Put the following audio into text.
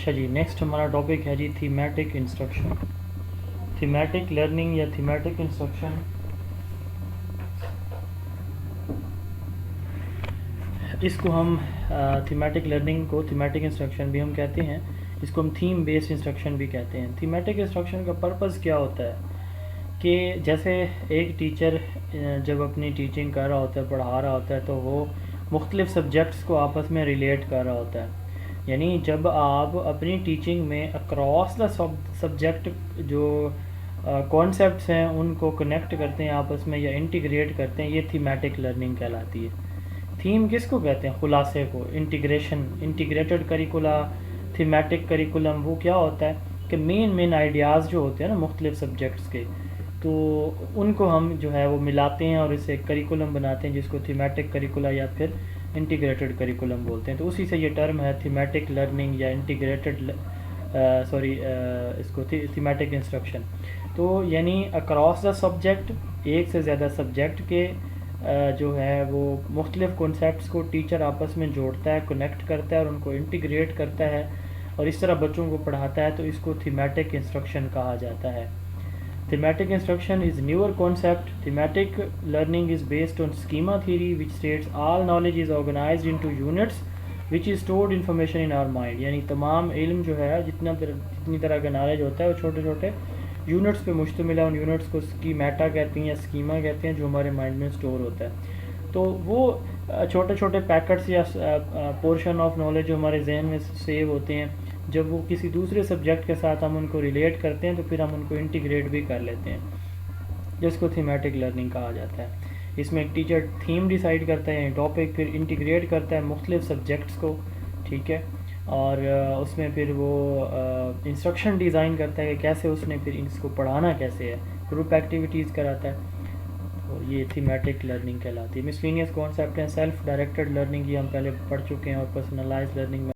اچھا جی، نیکسٹ ہمارا ٹاپک ہے جی تھیمیٹک انسٹرکشن. تھیمیٹک لرننگ یا تھیمیٹک انسٹرکشن اس کو ہم تھیمیٹک لرننگ کو تھیمیٹک انسٹرکشن بھی ہم کہتے ہیں. اس کو ہم تھیم بیسڈ انسٹرکشن بھی کہتے ہیں. تھیمیٹک انسٹرکشن کا پرپز کیا ہوتا ہے کہ جیسے ایک ٹیچر جب اپنی ٹیچنگ کر رہا ہوتا ہے، پڑھا رہا ہوتا ہے، تو وہ مختلف سبجیکٹس کو آپس میں ریلیٹ کر رہا ہوتا ہے. یعنی جب آپ اپنی ٹیچنگ میں اکراس دا سبجیکٹ جو کانسیپٹس ہیں ان کو کنیکٹ کرتے ہیں آپس میں یا انٹیگریٹ کرتے ہیں، یہ تھیمیٹک لرننگ کہلاتی ہے. تھیم کس کو کہتے ہیں؟ خلاصے کو. انٹیگریٹڈ کریکولا، تھیمیٹک کریکولم وہ کیا ہوتا ہے کہ مین آئیڈیاز جو ہوتے ہیں نا مختلف سبجیکٹس کے، تو ان کو ہم جو ہے وہ ملاتے ہیں اور اسے کریکولم بناتے ہیں، جس کو تھیمیٹک کریکولا یا پھر انٹیگریٹڈ کریکولم بولتے ہیں. تو اسی سے یہ ٹرم ہے تھیمیٹک لرننگ یا انٹیگریٹڈ اس کو تھیمیٹک انسٹرکشن. تو یعنی اکراس دا سبجیکٹ، ایک سے زیادہ سبجیکٹ کے جو ہے وہ مختلف کنسیپٹس کو ٹیچر آپس میں جوڑتا ہے، کنیکٹ کرتا ہے اور ان کو انٹیگریٹ کرتا ہے اور اس طرح بچوں کو پڑھاتا ہے، تو اس کو تھیمیٹک انسٹرکشن کہا جاتا ہے. Thematic instruction is newer concept. Thematic learning is based on schema theory, which states all knowledge is organized into units, which is stored information in our mind. یعنی تمام علم جو ہے جتنی طرح کا نالج ہوتا ہے وہ چھوٹے چھوٹے یونٹس پہ مشتمل ہے. ان یونٹس کو اسکیمیٹا کہتے ہیں یا اسکیما کہتے ہیں، جو ہمارے مائنڈ میں اسٹور ہوتا ہے. تو وہ چھوٹے چھوٹے پیکٹس یا پورشن آف نالج جو ہمارے ذہن میں سیو ہوتے ہیں، جب وہ کسی دوسرے سبجیکٹ کے ساتھ ہم ان کو ریلیٹ کرتے ہیں تو پھر ہم ان کو انٹیگریٹ بھی کر لیتے ہیں، جس کو تھیمیٹک لرننگ کہا جاتا ہے. اس میں ایک ٹیچر تھیم ڈیسائیڈ کرتا ہے، یعنی ٹاپک، پھر انٹیگریٹ کرتا ہے مختلف سبجیکٹس کو، ٹھیک ہے، اور اس میں پھر وہ انسٹرکشن ڈیزائن کرتا ہے کہ کیسے اس نے پھر اس کو پڑھانا کیسے ہے، گروپ ایکٹیویٹیز کراتا ہے. یہ تھیمیٹک لرننگ کہلاتی ہے. مسلینیس کانسیپٹ ہیں. سیلف ڈائریکٹڈ لرننگ یہ ہم پہلے پڑھ چکے ہیں، اور پرسنلائز لرننگ